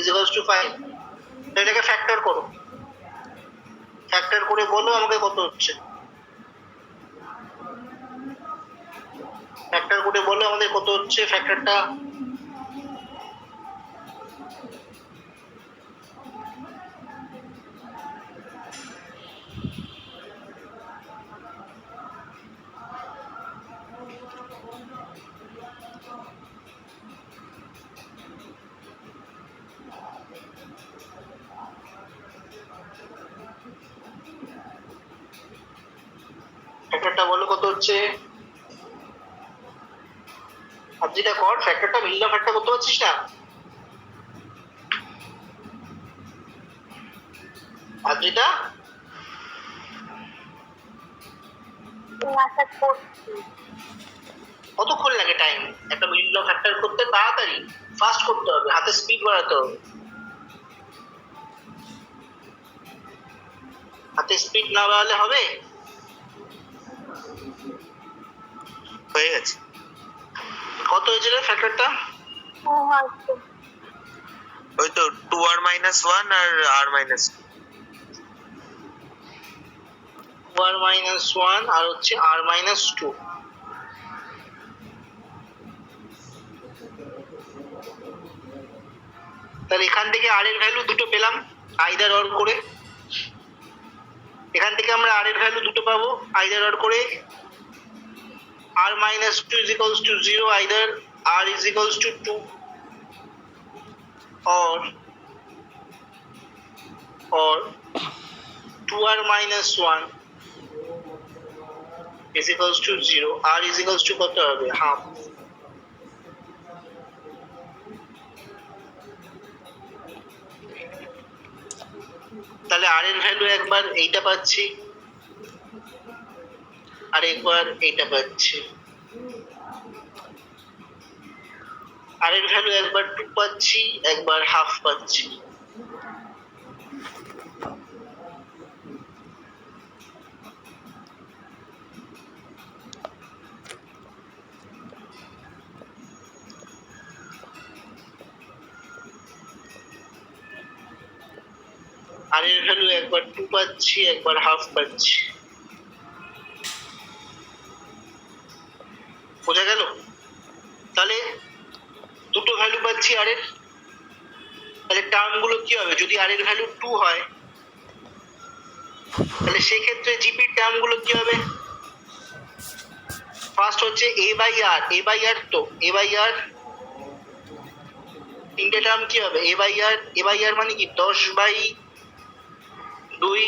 Is equals to 5। এটাকে factor করো, factor করে বলো আমাকে কত হচ্ছে। ফ্যাক্টর করে বলো আমাদের কত হচ্ছে ফ্যাক্টরটা। ফ্যাক্টরটা বলো কত হচ্ছে। আর যেটা কর ফ্যাক্টরটা মিলিয়ন ফ্যাক্টর করতে পারছিস না। আর যেটা কতক্ষণ লাগে টাইম একটা মিলিয়ন ফ্যাক্টর করতে? তাড়াতাড়ি, ফাস্ট করতে হবে, হাতে স্পিড বাড়াতে হবে। হাতে স্পিড না বাড়ালে হবে? হয়ে গেছে। কত হয়েছিল ফ্যাক্টরটা? ওই তো 2r - 1 আর r - 2r - 1 আর হচ্ছে r - 2। তাহলে এখান থেকে r এর ভ্যালু দুটো পেলাম আইদার অর করে। এখান থেকে আমরা r এর ভ্যালু দুটো পাবো আইদার অর করে। r - 2 is equals to 0, either r is equals to 2 or 2r - 1 is equals to 0, r is equals to কত হবে? হাফ। তাহলে r এর ভ্যালু একবার এইটা পাচ্ছি আর একবার এইটা পাচ্ছি। r এর ভ্যালু একবার 2 পাচ্ছি, একবার হাফ পাচ্ছি। r এর ভ্যালু একবার 2 পাচ্ছি, একবার হাফ পাচ্ছি। বোঝা গেল? তাহলে দুটো ভ্যালু পাচ্ছি r এর। তাহলে টার্ম গুলো কি হবে? যদি r এর ভ্যালু 2 হয় তাহলে সেক্ষেত্রে জিপির টার্ম গুলো কি হবে? ফার্স্ট হচ্ছে a/r, তো a/r তিনটে টার্ম কি হবে? a/r মানে কি 10/2,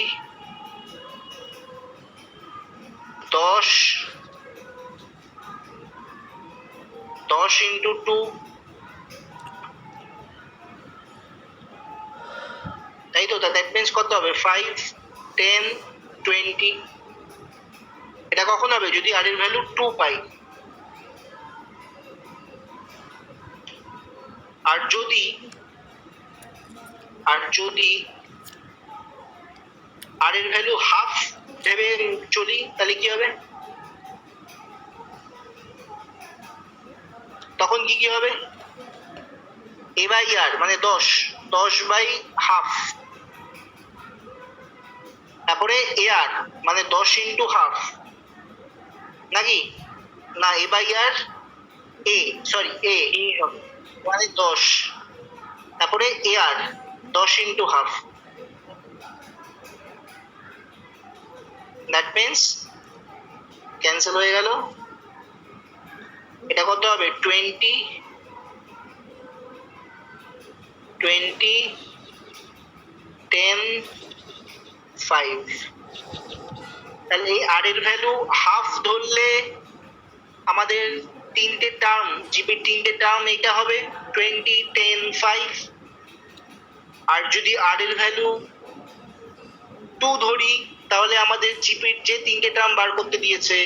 10 into 2, তাই তো? দ্যাট মিন্স কত হবে? 5, 10, 20। এটা কখন হবে? যদি r এর ভ্যালু 2 পাই। আর যদি r এর ভ্যালু হাফ ভেবে চলি তাহলে কি হবে? তখন কি হবে? a/r মানে 10/half, তারপরে ar মানে 10 into half, নাকি না? a/r a মানে 10, তারপরে ar 10 into half, that means cancel হয়ে গেল। এটা কত হবে? 20, 10, 5। তাহলে এই r এর ভ্যালু হাফ ধরলে আমাদের তিনটে টার্ম, জিপির তিনটে টার্ম এইটা হবে 20, 10, 5। আর যদি r এর ভ্যালু 2 ধরি তাহলে আমাদের জিপির যে তিনটে টার্ম বার করতে দিয়েছে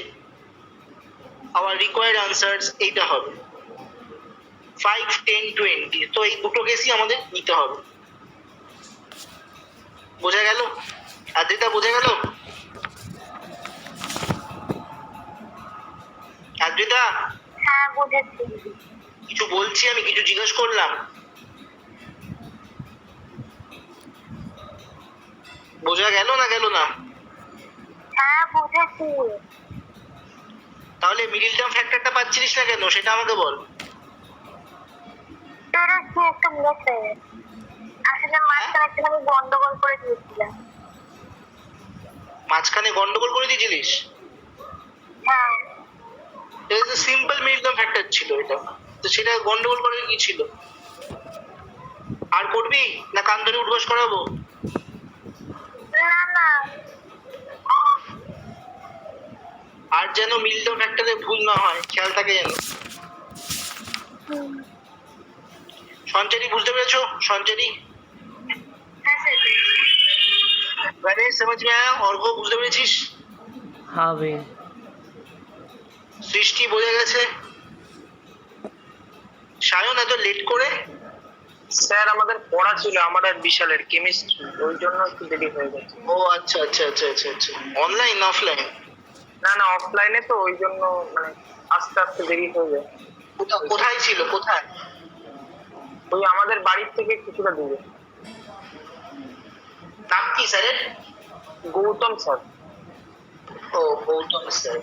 our required answers এইটা হবে 5, 10, 20। তো এই দুটো কেসই আমাদের নিতে হবে। বোঝা গেল? আদ্রিতা বোঝা গেল? আদ্রিতা? হ্যাঁ বুঝেছি। কিছু বলছি আমি, কিছু জিজ্ঞেস করলাম? বোঝা গেল না হ্যাঁ বুঝেছি। তাহলে মিডিল টার্ম ফ্যাক্টরটা পাচ্ছিস না কেন সেটা আমাকে বল। তোরা কি একটা মিলেছে, আসলে মাঝখানে একটুখানি গন্ডগোল করে দিয়েছিলাম। মাঝখানে গন্ডগোল করে দিয়েছিলিস? হ্যাঁ এটা সিম্পল মিডিল টার্ম ফ্যাক্টর ছিল এটা, তো সেটা গন্ডগোল করার কি ছিল? আর করবি না কান ধরে উঠবস করাবো? না না আর যেন মিডিল টার্ম ফ্যাক্টরে ভুল না হয়, খেয়াল থাকে যেন। সঞ্চারী বুঝতে পেরেছো? সঞ্চারী হ্যাঁ স্যার गणेश समझ में आया? অর্ঘ্য বুঝতে পেরেছিস? हाँ भाई। সৃষ্টি বোঝা গেছে? সায়ন এত লেট করে? স্যার আমাদের পড়া ছিল আমার আর বিশালের কেমিস্ট্রি, ওই জন্য একটু দেরি হয়ে গেছে। ও আচ্ছা আচ্ছা আচ্ছা আচ্ছা আচ্ছা, অনলাইন না অফলাইন? না না অফলাইনে, তো ওই জন্য মানে আস্তে আস্তে দেরি হয়ে যায়। কোথায় ছিল, কোথায়? ওই আমাদের বাড়ির থেকে কিছুটা দূরে। নাম কি স্যারের? গৌতম স্যার। ও গৌতম স্যার।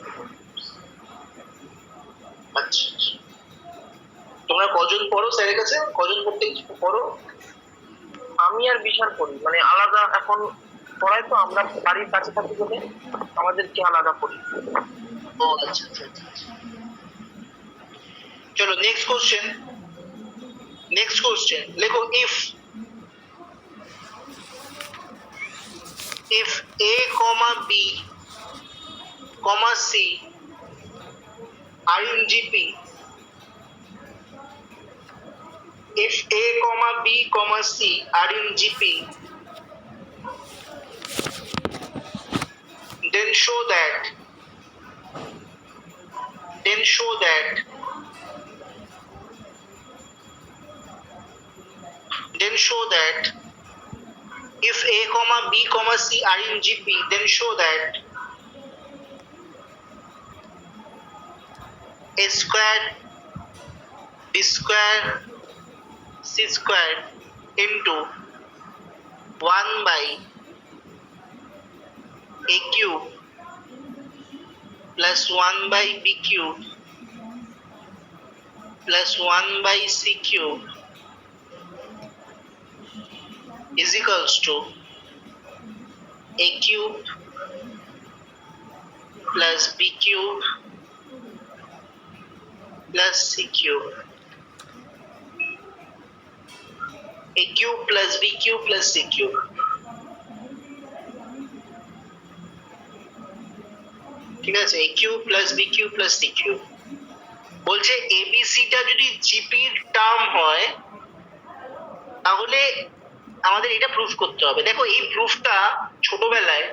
আচ্ছা আচ্ছা। তোমরা কজন পড়ো স্যারের কাছে? কজন পড়তে পড়ো? আমি আর বিশাল পড়ি, মানে আলাদা এখন পড়াই তো, আমরা বাড়ির কাছে থাকি বলে আমাদেরকে আলাদা পড়ি। ও আচ্ছা আচ্ছা আচ্ছা আচ্ছা। চলো নেক্সট কোশ্চেন। নেক্সট কোশ্চেন লেখো, if a comma b comma c are in gp, if a comma b comma c are in gp, then show that if a comma b comma c are in gp, then show that a square b square c square into 1 by a cube plus 1 by b cube plus 1 by c cube is equals to a cube plus b cube plus c cube. A cube plus b cube plus c cube. ঠিক আছে, a cube plus b cube plus c cube। বলছে abc টা যদি জিপির term হয় তাহলে আমাদের এটা প্রুফ করতে হবে। দেখো এই প্রুফটা ছোটবেলায়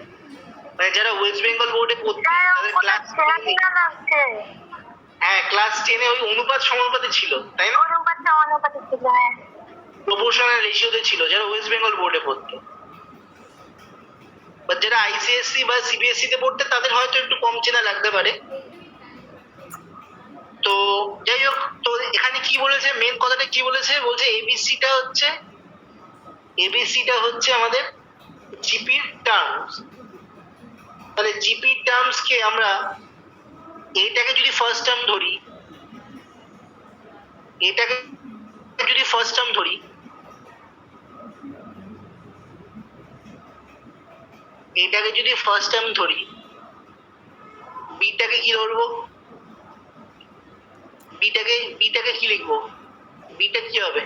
মানে যারা ওয়েস্ট বেঙ্গল বোর্ডে পড়তো তাদের ক্লাস, হ্যাঁ ক্লাস 10-এ ওই অনুপাত সমানুপাতে ছিল, তাই না? প্রপোর্শনাল রেশিওতে ছিল যারা ওয়েস্ট বেঙ্গল বোর্ডে পড়তো। বা যারা আইসিএসসি বা সিবিএসসি তে পড়তে তাদের হয়তো একটু কম চেনা লাগতে পারে। তো যাই হোক, তো এখানে কি বলেছে, মেন কথাটা কি বলেছে, বলছে এবিসিটা হচ্ছে আমাদের জিপির টার্মস। তাহলে জিপির টার্মস কে আমরা এটাকে যদি ফার্স্ট টার্ম ধরি, এটাকে যদি ফার্স্ট টার্ম ধরি, এটাকে যদি ফার্স্ট টার্ম ধরি, বিটাকে কি ধরবো? বিটাকে কি লিখবো? বিটা কি হবে?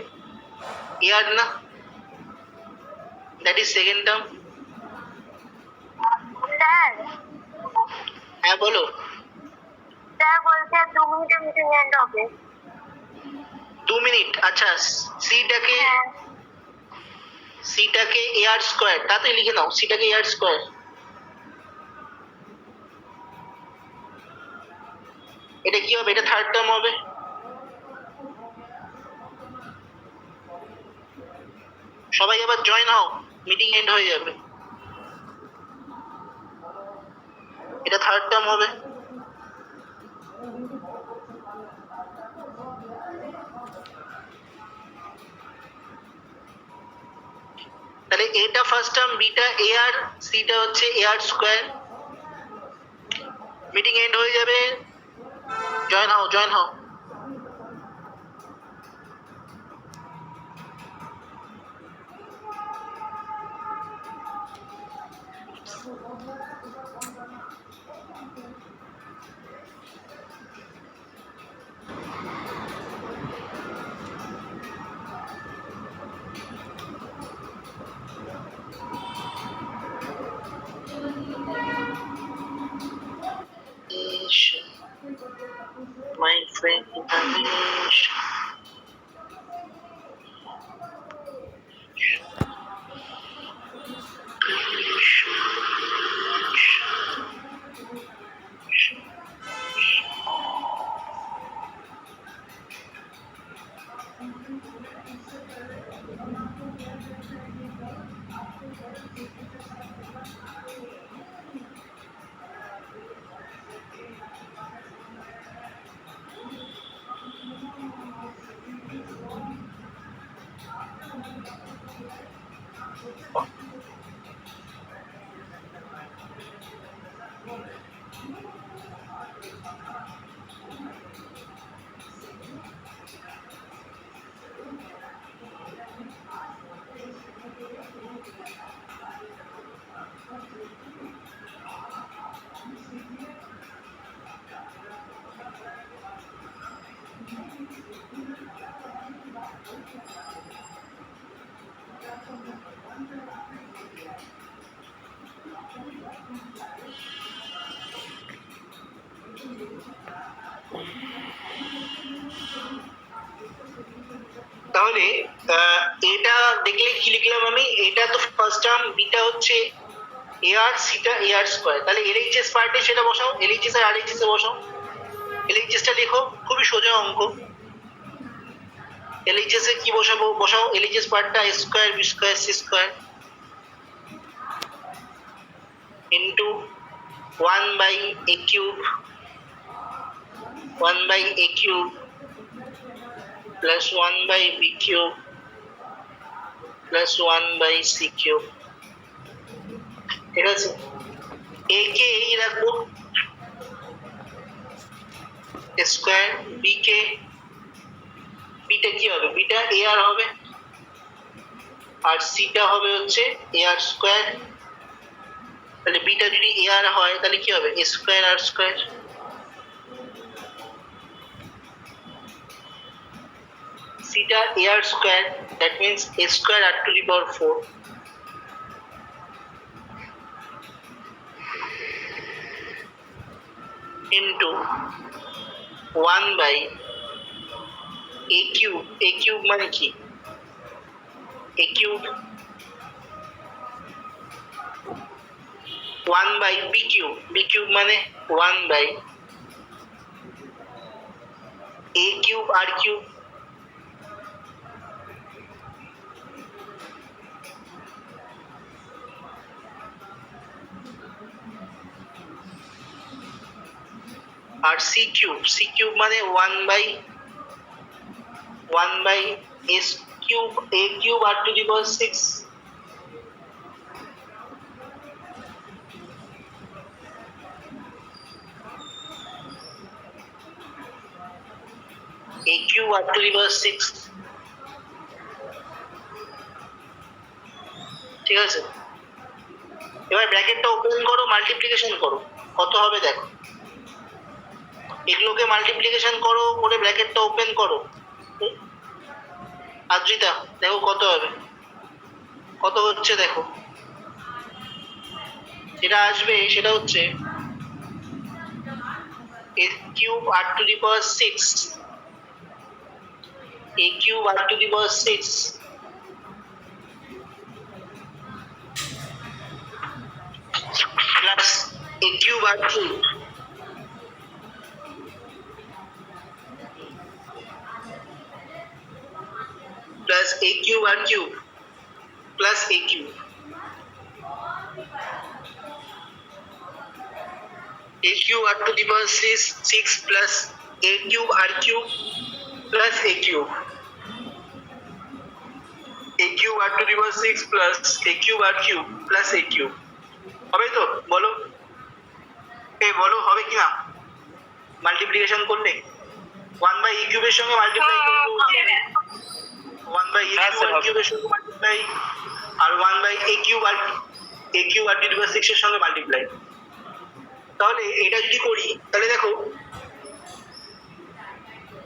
এয়ার না, that is second term. Sir হ্যাঁ বলো। স্যার বলছে 2 মিনিটের মিটিং এন্ড হবে। 2 মিনিট, আচ্ছা। সিটাকে এয়ার স্কোয়ার, তাতে লিখে নাও, সিটাকে এয়ার স্কোয়ার। এটা কি হবে? এটা থার্ড টার্ম হবে। সবাই আবার জয়েন হও, মিটিং এন্ড হয়ে যাবে। এটা থার্ড টার্ম হবে। তাহলে এটা ফার্স্ট টার্ম, বিটা এ আর, সিটা হচ্ছে এ আর স্কোয়ার। মিটিং এন্ড হয়ে যাবে, জয়েন হও জয়েন হও। My friend Anish. তাহলে এটা দেখলে কি লিখলাম আমি, এটা তো ফার্স্ট টার্ম, বিটা হচ্ছে এ আর, সিটা এ আর স্কোয়ার। তাহলে এলএইচএস পার্টে সেটা বসাও, এলএইচএস আর আরএইচএস এ বসাও। এলএইচএসটা লেখো, খুবই সোজা অঙ্ক। এলএইচএস এ কি বসাবো, বসাও এলএইচএস পার্টটা, A square B square C square into 1/a cube, 1/a cube plus 1/b cube plus 1/c cube. ঠিক আছে, এ কে এই রাখবো স্কোয়ার, বি কে, বিটা কি হবে, বিটা এ আর হবে, আর সিটা হবে হচ্ছে এ আর স্কোয়ার। তাহলে বিটা যদি এ আর হয় তাহলে কি হবে, এ square r square. Theta a r square, that means a square r to the power 4 into 1/a cube. A cube মানে কি, a cube 1/b cube, b cube মানে 1/a কিউব আর কিউব। আর c cube, c cube মানে 1/a cube, a cube r to the power 6। a cube r to the power 6। ঠিক আছে, এবার ব্র্যাকেটটা open করো, multiplication করো, কত হবে দেখো। এগুলোকে মাল্টিপ্লিকেশন করো, করে ব্র্যাকেটটা ওপেন করো। আদ্রিতা দেখো কত হবে, কত হচ্ছে দেখো। যেটা আসবে সেটা হচ্ছে a cube r to the power 6, a cube r to the power 6 plus a cube r cube plus a cube r cube plus a cube, a cube r to the power 6 plus a cube r cube plus a cube. a cube r to the power 6 plus a cube r cube plus a cube হবে তো বলো বলো হবে কি না multiplication করলে 1 by e কিউবের সঙ্গে মাল্টিপ্লাই করবো 1 বাই e কিউবের সঙ্গে মাল্টিপ্লাই আর 1 by a cube r to the power 6 এর সঙ্গে মাল্টিপ্লাই। তাহলে এটা যদি করি তাহলে দেখো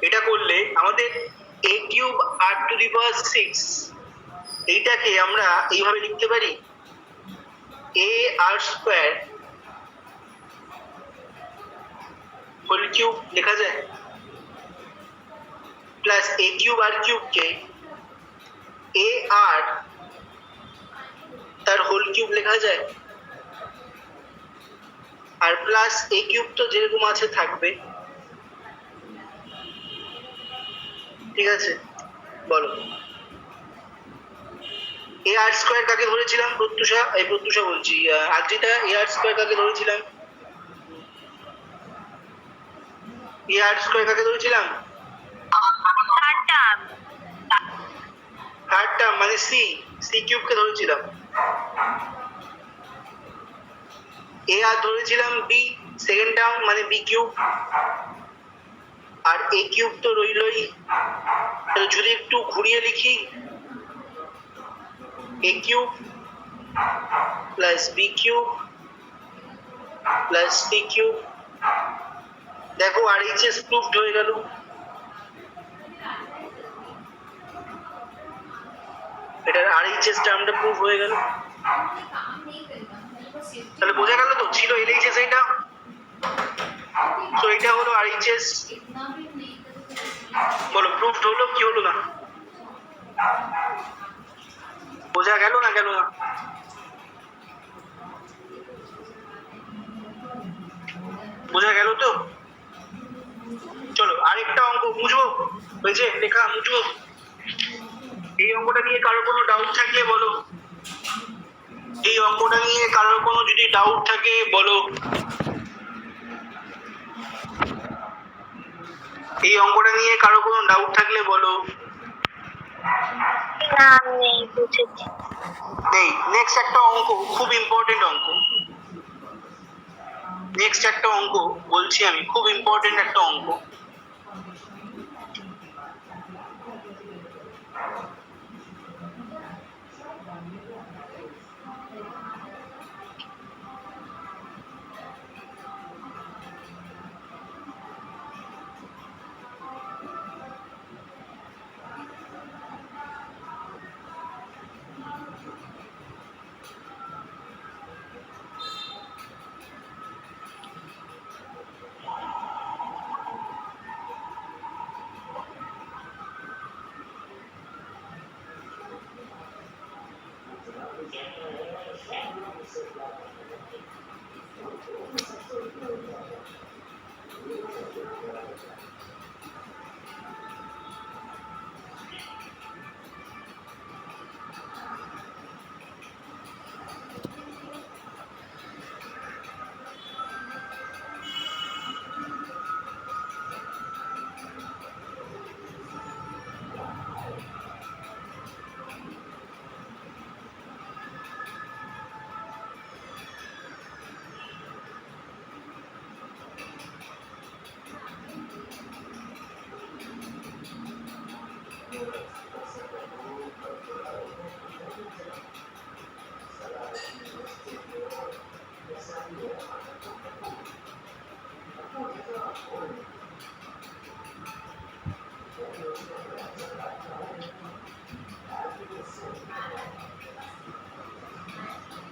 এটা করলে আমাদের a cube r to the power 6 এইটাকে আমরা এইভাবে লিখতে পারি a r square whole cube লেখা যায় প্লাস a কিউব r কিউবকে a r তার হোল কিউব লেখা যায় আর প্লাস a কিউব তো যেরকম আছে থাকবে। ঠিক আছে বলো এ আর স্কয়ার কাকে ধরেছিলাম প্রত্যুষা বলছি আদ্রিতা এ আর স্কয়ার কাকে ধরেছিলাম এ আর স্কয়ার কাকে ধরেছিলাম থার্ড টার্ম মানে সি কিউব কে ধরেছিলাম এ আর ধরেছিলাম বি সেকেন্ড টার্ম মানে বি কিউব আর এ কিউব তো রইলই। যদি একটু ঘুরিয়ে লিখি a cube plus b cube plus c cube দেখো RHS প্রুভড হয়ে গেল। এটার RHS টার্মটা প্রুভ হয়ে গেল। তাহলে বোঝা গেল তো ছিল LHS এটা, তো এটা হলো RHS। বলো প্রুভড হলো কি হলো না বোঝা গেল না গেল না বোঝা গেল তো। চলো আরেকটা অঙ্ক বুঝবো হয়েছে লেখা বুঝবো। এই অঙ্কটা নিয়ে কারোর কোনো ডাউট থাকলে বলো, এই অঙ্কটা নিয়ে কারোর কোনো যদি ডাউট থাকে বলো, এই অঙ্কটা নিয়ে কারো কোনো ডাউট থাকলে বলো। নেই নেক্সট একটা অঙ্ক খুব ইম্পর্টেন্ট অঙ্ক, নেক্সট একটা অঙ্ক বলছি আমি খুব ইম্পর্টেন্ট একটা অঙ্ক।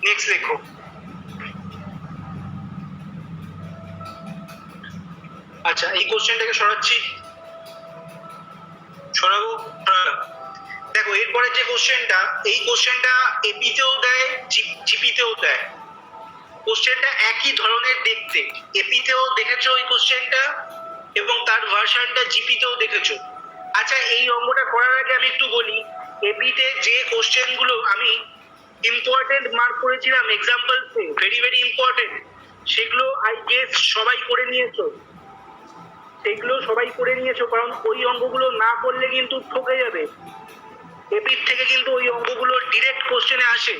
নেক্সট দেখো আচ্ছা এই কোশ্চেনটাকে সরাচ্ছি, সরাবো। দেখো এরপরে যে কোশ্চেনটা, এই কোশ্চেনটা এপিতেও দেয় জিপিতেও দেয়। কোশ্চেনটা একই ধরনের দেখতে, এপিতেও দেখেছো এই কোশ্চেনটা এবং তার ভার্সনটা জিপিতেও দেখেছো। আচ্ছা এই অঙ্কটা করার আগে আমি একটু বলি, এপিতে যে কোশ্চেনগুলো আমি ইম্পর্টেন্ট মার্ক করেছিলাম এক্সাম্পলসে, ভেরি ভেরি ইম্পর্টেন্ট, সেগুলো আই গেস সবাই করে নিয়েছো, সেগুলো সবাই করে নিয়েছো, কারণ ওই অঙ্কগুলো না করলে কিন্তু ঠকে যাবে। এপির থেকে কিন্তু ওই অঙ্কগুলো ডিরেক্ট কোশ্চেনে আসে।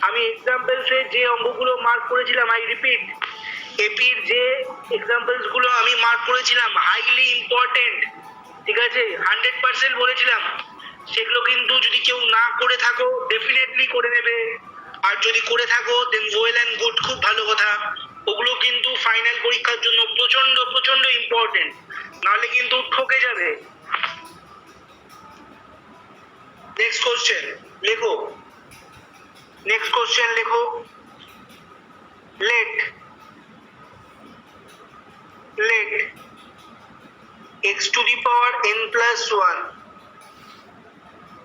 আমি এক্সাম্পলসে যে অঙ্কগুলো মার্ক করেছিলাম, আই রিপিট, এপির যে এক্সাম্পলস গুলো আমি মার্ক করেছিলাম হাইলি ইম্পর্টেন্ট, ঠিক আছে, 100% বলেছিলাম, সেগুলো কিন্তু যদি কেউ না করে থাকো ডেফিনেটলি করে নেবে, আর যদি করে থাকো দেন ওয়েল অ্যান্ড গুড, খুব ভালো কথা। ওগুলো কিন্তু ফাইনাল পরীক্ষার জন্য প্রচন্ড প্রচন্ড ইম্পর্টেন্ট, নাহলে কিন্তু ঠকে যাবে। নেক্সট কোশ্চেন লেখো, নেক্সট কোশ্চেন লেখো, let x to the power n plus 1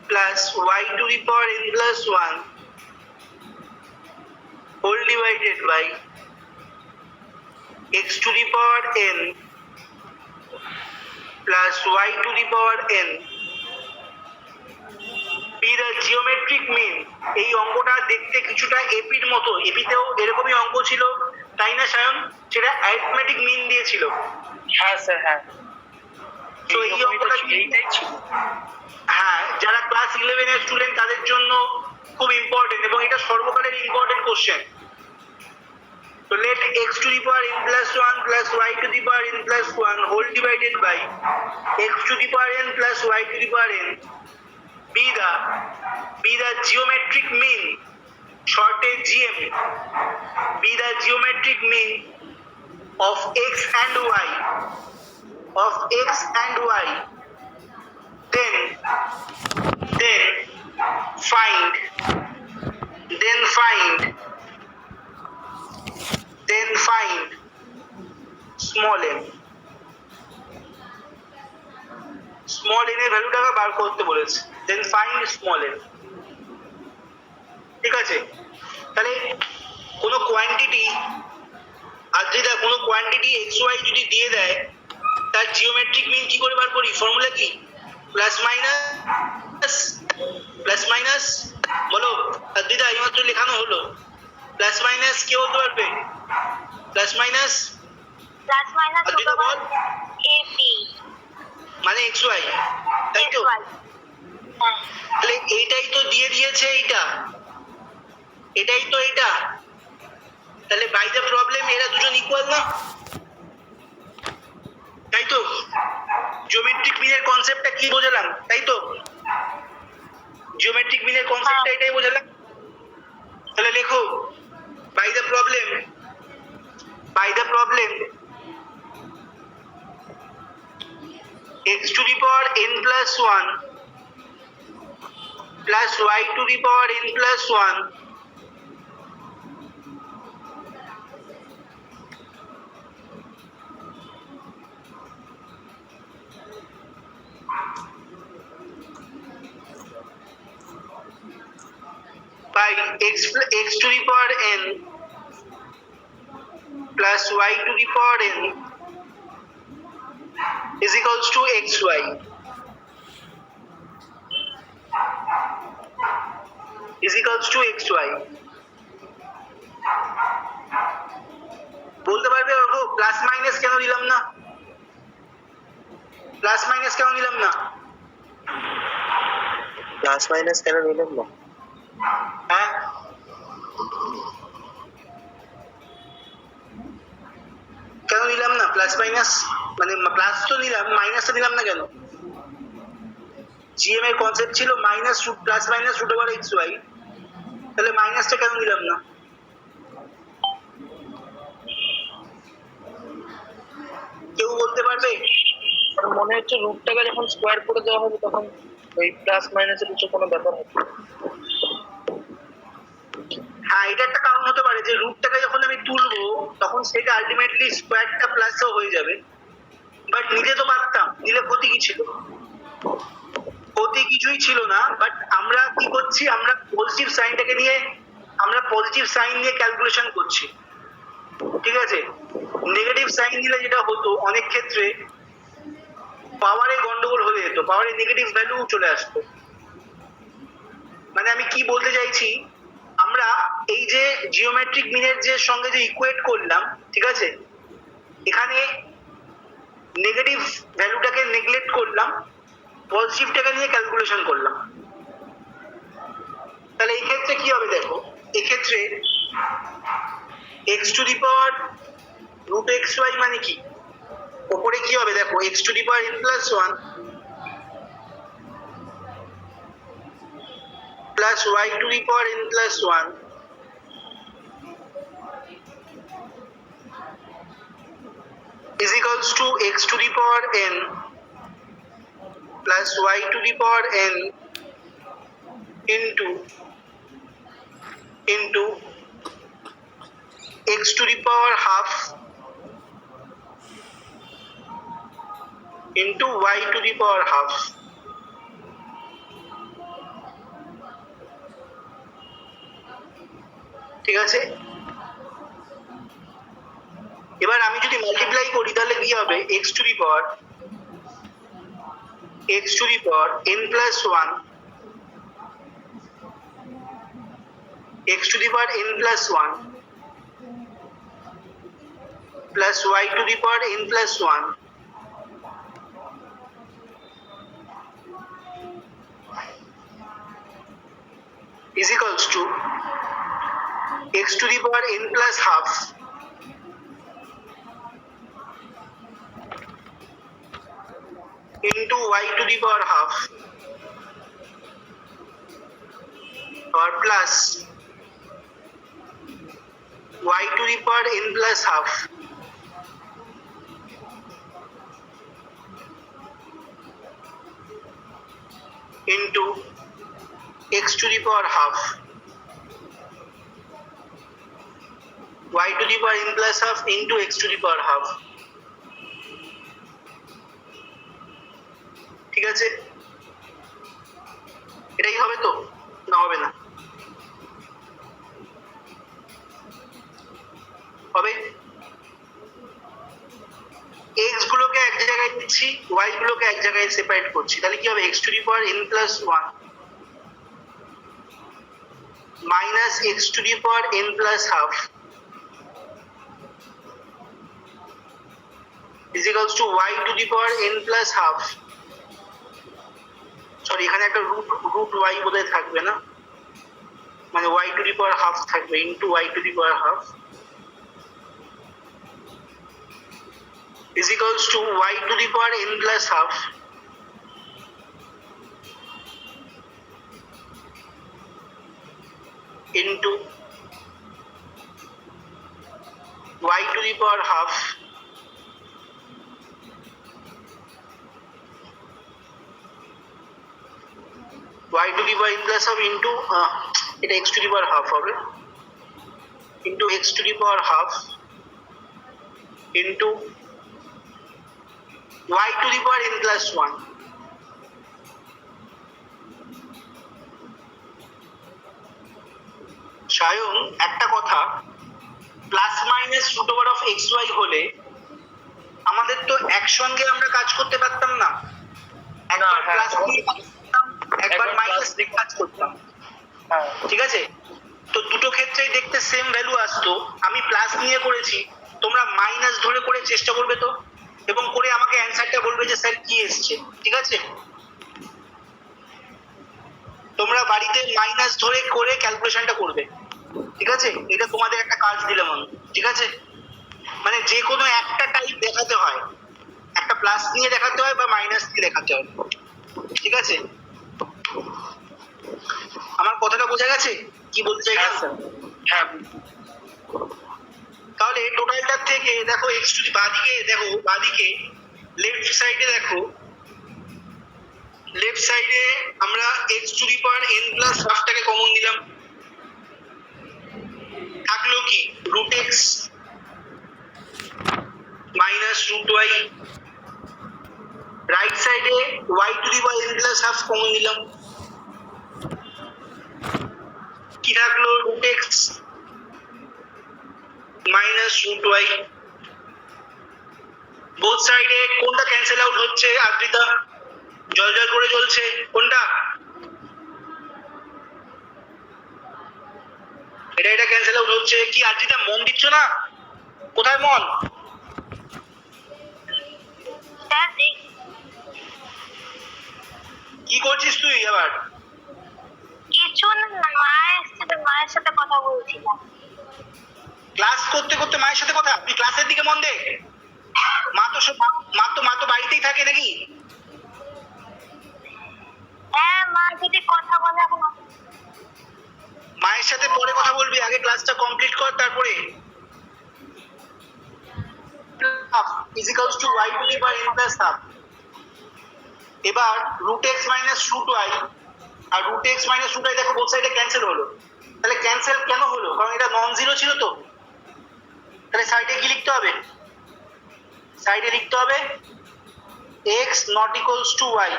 plus y to the power n plus 1 whole divided by x to the power n plus y to the power n be the geometric mean। এই অঙ্কটা দেখতে কিছুটা এপির মতো, এপিতেও এরকমই অঙ্ক ছিল তাই না সায়ন? সেটা অ্যারিথমেটিক মিন দিয়েছিল। হ্যাঁ স্যার, হ্যাঁ। তো এই অঙ্কটা এইটাই ছিল। হ্যাঁ, যারা ক্লাস 11 এর স্টুডেন্ট তাদের জন্য খুব ইম্পর্টেন্ট, এবং এটা সর্বকালের ইম্পর্টেন্ট কোশ্চেন। তো let x to the power n plus 1 plus y to the power n plus 1 whole divided by x to the power n plus y to the power n be the geometric mean, shorted GM, be the geometric mean of x and y, of x and y, then find small n, small n এর ভ্যালুটাকে বার করতে বলেছে, then find small n। ঠিক আছে, তাহলে কোনো quantity, আদ্রিদা, কোনো quantity x Y যদি দিয়ে দেয় তার জিওমেট্রিক মিন কি করে বার করি? ফর্মুলা কি? প্লাস মাইনাস, বলো আদ্রিদা, এইমাত্র লেখানো হলো। প্লাস মাইনাস কে বলতে পারবে? প্লাস মাইনাস আদ্রিদা বল। এপি মানে এক্স ওয়াই, তাই তো? তাহলে এইটাই তো দিয়ে দিয়েছে, এটাই তো এটা। তাহলে বাই দ্য প্রবলেম এরা দুজন ইকুয়াল না, তাই তো? জিওমেট্রিক মিনের কনসেপ্টটা কি বোঝালাম, তাই তো? জিওমেট্রিক মিনের কনসেপ্টটা এটাই বোঝালাম। তাহলে লেখো, by the problem x to the power n plus 1 plus y to the power n plus 1 by x to the power n plus y to the power n is equals to xy, বলতে পারবে ওগো plus minus কেন দিলাম না? Plus minus কেন দিলাম না? হ্যাঁ, কেন দিলাম না প্লাস মাইনাস? মানে প্লাস তো নিলাম, মাইনাসটা দিলাম না কেন? জিএম এর কনসেপ্ট ছিল minus plus minus root over x y, তাহলে মাইনাসটা কেন দিলাম না? কেউ বলতে পারবে? মনে হচ্ছে রুটটাকে যখন স্কোয়ার করে দেওয়া হবে তখন ওই প্লাস মাইনাসের কিছু কোনো ব্যাপার হবে। হ্যাঁ, এটা একটা কারণ হতে পারে যে রুটটাকে যখন আমি তুলবো তখন সেটা আলটিমেটলি স্কোয়ারটা প্লাসও হয়ে যাবে, বাট নিতে তো পারতাম, নিলে ক্ষতি কি ছিল? ক্ষতি কিছুই ছিল না। বাট আমরা কি করছি, আমরা পজিটিভ সাইনটাকে নিয়ে, আমরা পজিটিভ সাইন নিয়ে ক্যালকুলেশন করছি, ঠিক আছে? নেগেটিভ সাইন নিলে যেটা হতো অনেক ক্ষেত্রে পাওয়ারে গন্ডগোল হয়ে যেত, পাওয়ারে নেগেটিভ ভ্যালু চলে আসতো। মানে আমি কি বলতে চাইছি, আমরা এই যে জিওমেট্রিক মিনের যে সঙ্গে যে ইকুয়েট করলাম, ঠিক আছে, এখানে নেগেটিভ ভ্যালুটাকে নেগলেক্ট করলাম, পজিটিভটাকে নিয়ে ক্যালকুলেশন করলাম। তাহলে এই ক্ষেত্রে কি হবে দেখো, এক্ষেত্রে x to the power root x y মানে কি, ওপরে কি হবে দেখো, x to the power N plus one plus y to the power N plus one is equals to x to the power n plus y to the power n into x to the power half into y to the power half. ঠিক আছে, এবার আমি যদি multiply করি তাহলে কি হবে, x to the power n plus 1 x to the power n plus 1 plus y to the power n plus 1 is equals to x to the power n plus half into y to the power half or plus y to the power n plus half into x to the power half y to the power n plus half into x to the power half. ঠিক আছে, এটাই হবে তো, না হবে না? হবে। x গুলোকে এক জায়গায় দিচ্ছি, y গুলোকে এক জায়গায় সেপারেট করছি, তাহলে কি হবে, x to the power n plus 1 minus x to the power n plus half is equals to y to the power n plus half, sorry এখানে একটা রুট y বোধহয় থাকবে না, মানে y to the power half থাকবে into y to the power half is equals to y to the power n plus half into y to the power half y to the power n plus half into এটা x to the power half হবে into x to the power half into y to the power n plus 1 স্বয়ং একটা কথা, plus minus root over of x y হলে আমাদের তো একসঙ্গে আমরা কাজ করতে পারতাম না, একবার প্লাস দিয়ে একবার মাইনাস দিয়ে কাজ করতাম। ঠিক আছে, তো দুটো ক্ষেত্রেই দেখতে সেম ভ্যালু আসতো, আমি প্লাস নিয়ে করেছি, তোমরা মাইনাস ধরে করে চেষ্টা করবে তো, এবং করে আমাকে অ্যান্সারটা বলবে যে স্যার কি এসছে। ঠিক আছে, তোমরা বাড়িতে মাইনাস ধরে করে ক্যালকুলেশনটা করবে। ঠিক আছে, এটা তোমাদের একটা কাজ দিলাম আমি। ঠিক আছে, মানে যে কোনো একটা টাইপ দেখাতে হয়, একটা প্লাস নিয়ে দেখাতে হয় বা মাইনাস দিয়ে দেখাতে হয়। ঠিক আছে, আমার কথাটা বোঝা গেছে কি বলতে চাইলাম? হ্যাঁ, তাহলে টোটালটার থেকে দেখো এক্স টু বাদিকে, দেখো বাদিকে লেফট সাইডে দেখো, লেফট সাইডে আমরা X to the power N plus হাফটাকে কমন দিলাম, থাকলো কি root X minus root Y, right সাইডে Y to the power N plus half common দিলাম, কি থাকলো root X minus root Y. Both সাইডে কোনটা ক্যান্সেল আউট হচ্ছে আদ্রিতা, জল জল করে জ্বলছে কোনটা, এটা ক্যান্সেল আউট হচ্ছে কি আদ্রিতা, মন দিচ্ছ না, কোথায় মন? কি করছিস তুই আবার? কিছু না, মায়ের সাথে কথা বলছিলাম। ক্লাস করতে করতে মায়ের সাথে কথা? তুই ক্লাসের দিকে মন দে। মা তো বাড়িতেই থাকে নাকি? হ্যাঁ, মা যদি কথা বলে এখন। মায়ের সাথে পরে কথা বলবি, আগে ক্লাসটা কমপ্লিট কর, তারপরে is equals to y to the power n plus half। এবার root x minus root y আর root x minus root y দেখো বোথ সাইডে ক্যান্সেল হলো। তাহলে ক্যান্সেল কেন হলো? কারণ এটা নন জিরো ছিল তো। তাহলে সাইডে কি লিখতে হবে? সাইডে লিখতে হবে x not equals to y।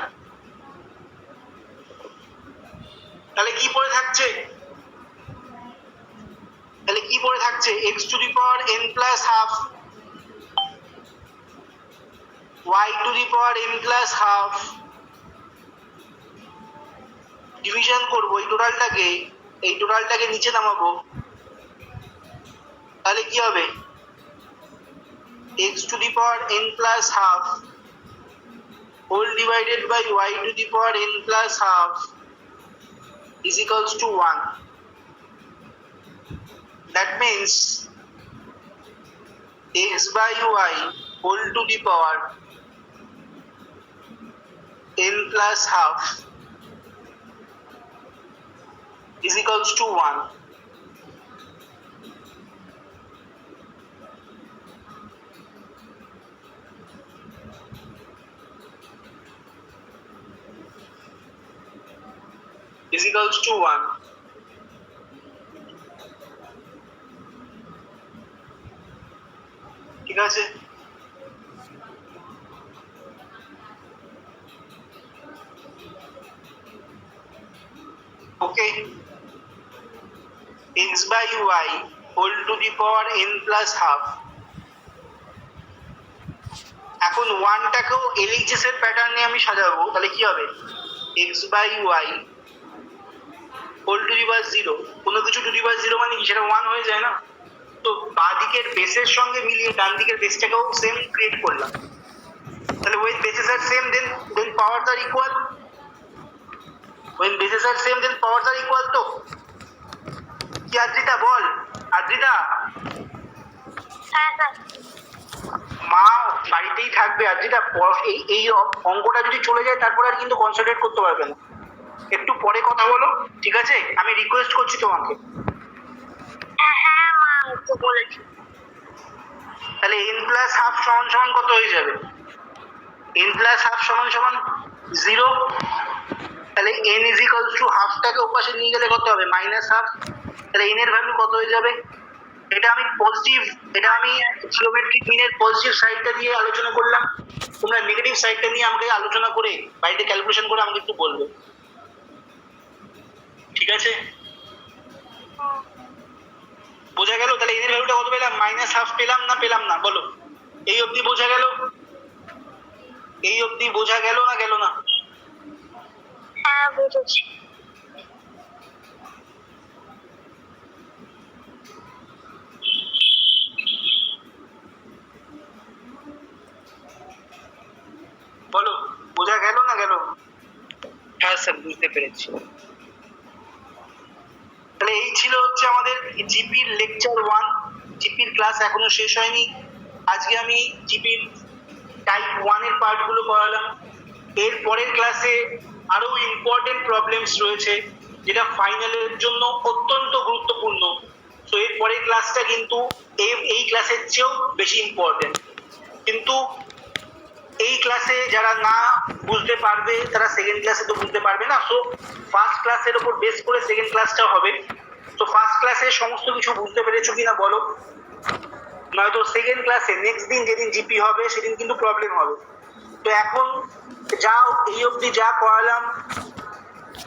তাহলে কি পড়ে থাকছে? x to the power n plus half y to the power n plus half division করব এই টোটালটাকে নিচে নামাবো। তাহলে কি হবে? x to the power n plus half whole divided by y to the power n plus half is equals to 1। That means x by y whole to the power n plus half is equals to 1। is equals to 1। ঠিক আছে? ওকে, x by y whole to the power n plus half। এখন 1টাকেও LHS এর প্যাটার্নে আমি সাজাবো। তাহলে কি হবে? x by y whole to the power 0। কোনো কিছু টু দি পাওয়ার 0 মানে কি? সেটা 1 হয়ে যায় না? তো বাঁ দিকের বেসের সঙ্গে মিলিয়ে ডান দিকের বেসটাকেও সেম ক্রিয়েট করলাম। তাহলে when bases are same then powers are equal। when bases are same then powers are equal। তো কি আদ্রিতা বল? আদ্রিতা, হ্যাঁ স্যার। মা বাড়িতেই থাকবে। আদ্রিতা এই অঙ্কটা যদি চলে যায় তারপর আর কিন্তু কনসেন্ট্রেট করতে পারবে না। একটু পরে কথা বলো, ঠিক আছে? আমি রিকোয়েস্ট করছি তোমাকে। হ্যাঁ মা, তো বলেছি। তাহলে n প্লাস হাফ সমান সমান কত হয়ে যাবে? n প্লাস হাফ সমান সমান 0। তাহলে n ইজ ইকুয়ালস টু হাফটাকে ওপাশে নিয়ে গেলে কত হবে? Minus half. তাহলে n এর ভ্যালু কত হয়ে যাবে? এটা আমি জিওমেট্রিক মিনের পজিটিভ সাইডটা দিয়ে আলোচনা করলাম। তোমরা নেগেটিভ সাইডটা নিয়ে আমাকে আলোচনা করে বাড়িতে ক্যালকুলেশন করে আমাকে একটু বলবে, ঠিক আছে? বোঝা গেল? তাহলে n এর ভ্যালুটা কত পেলাম? মাইনাস হাফ পেলাম না বলো? এই অবধি বোঝা গেল? না গেল না? হ্যাঁ বুঝেছি। বলো, বোঝা গেল না গেল? হ্যাঁ স্যার, বুঝতে পেরেছি। তাহলে এই ছিল হচ্ছে আমাদের জিপির লেকচার 1। জিপির ক্লাস এখনো শেষ হয়নি। আজকে আমি জিপির টাইপ 1 এর পার্টগুলো করালাম। এর পরের ক্লাসে আরো ইম্পর্টেন্ট প্রবলেমস রয়েছে যেটা ফাইনালের জন্য অত্যন্ত গুরুত্বপূর্ণ। তো এর পরের ক্লাসটা কিন্তু এই ক্লাসের চেয়েও বেশি ইম্পর্টেন্ট। কিন্তু এই ক্লাসে যারা না বুঝতে পারবে তারা সেকেন্ড ক্লাসে তো বুঝতে পারবে না। সো ফার্স্ট ক্লাসের উপর বেস করে সেকেন্ড ক্লাসটা হবে। তো ফার্স্ট ক্লাসে সমস্ত কিছু বুঝতে পেরেছো কিনা বলো? নয়তো সেকেন্ড ক্লাসে নেক্সট দিন যেদিন জিপি হবে সেদিন কিন্তু প্রবলেম হবে। তো এখন যাও, এই অবধি যা করালাম,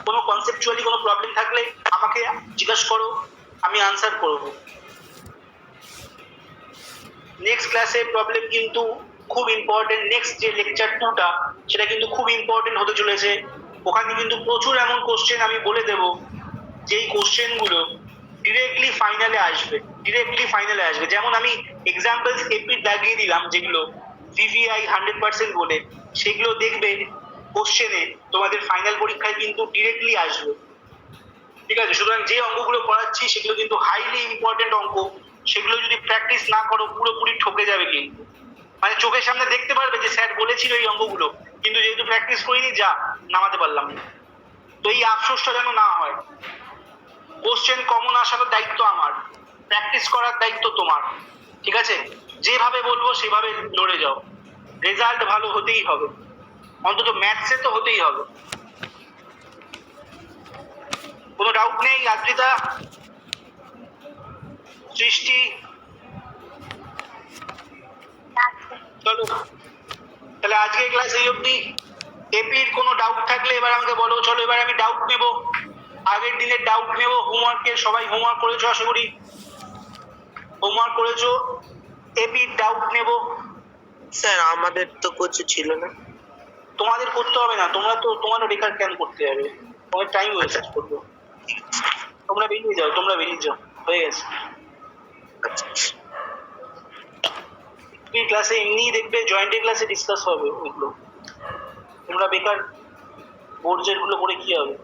কোনো কনসেপচুয়ালি কোনো প্রবলেম থাকলে আমাকে জিজ্ঞাসা করো, আমি আনসার করব। নেক্সট ক্লাসে প্রবলেম কিন্তু খুব ইম্পর্টেন্ট। নেক্সট যে লেকচার 2টা সেটা কিন্তু খুব ইম্পর্টেন্ট হতে চলেছে। ওখানে কিন্তু প্রচুর এমন কোশ্চেন আমি বলে দেব যেই কোশ্চেনগুলো ডিরেক্টলি ফাইনালে আসবে। যেমন আমি এক্সাম্পলস এপি লাগিয়ে দিলাম যেগুলো ভিভিআই 100% বলে, সেগুলো দেখবে কোশ্চেনে তোমাদের ফাইনাল পরীক্ষায় কিন্তু ডিরেক্টলি আসবে। ঠিক আছে? সুতরাং যে অঙ্কগুলো পড়াচ্ছি সেগুলো কিন্তু হাইলি ইম্পর্টেন্ট অঙ্ক, সেগুলো যদি প্র্যাকটিস না করো পুরোপুরি ঠকে যাবে কিন্তু। মানে চোখের সামনে দেখতে পারবে যে স্যার বলেছিল এই অঙ্কগুলো, কিন্তু যেহেতু প্র্যাকটিস করিনি যা নামাতে পারলাম না। তো এই আফসোসটা যেন না হয়। কোশ্চেন কমন আসার দায়িত্ব আমার, প্র্যাকটিস করার দায়িত্ব তোমার, ঠিক আছে? যেভাবে বলবো সেভাবে লড়ে যাও, রেজাল্ট ভালো হতেই হবে, অন্তত ম্যাথসে তো হতেই হবে। কোনো ডাউট নেই? আদ্রিতা, সৃষ্টি, আচ্ছা। চলো তাহলে আজকে ক্লাস এই অবধি। এপির কোনো ডাউট থাকলে এবার আমাকে বলো। চলো এবার আমি ডাউট নেব, আগের দিনের ডাউট নেব। হোমওয়ার্কের সবাই হোমওয়ার্ক করেছো আশা করি, হোমওয়ার্ক করেছো। এপির ডাউট নেব। স্যার আমাদের তো কিছু ছিল না। তোমাদের করতে হবে না, তোমরা তো তোমারও বেকার কেন করতে হবে, তোমার টাইম ওয়েস্ট করবো। তোমরা বেরিয়ে যাও, তোমরা বেরিয়ে যাও, হয়ে গেছে। ক্লাসে এমনি দেখবে জয়েন্টের ক্লাসে ডিসকাস হবে ওইগুলো, তোমরা বেকার বোর্ডের গুলো করে কি হবে।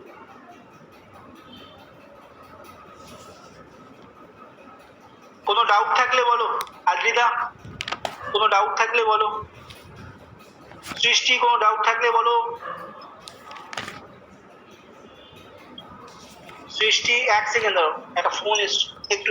কোনো ডাউট থাকলে বলো। আদ্রিতা, কোনো ডাউট থাকলে বলো। সৃষ্টি, কোনো ডাউট থাকলে বলো। সৃষ্টি, এক সেকেন্ড দাঁড়াও, একটা ফোন এসছে একটু।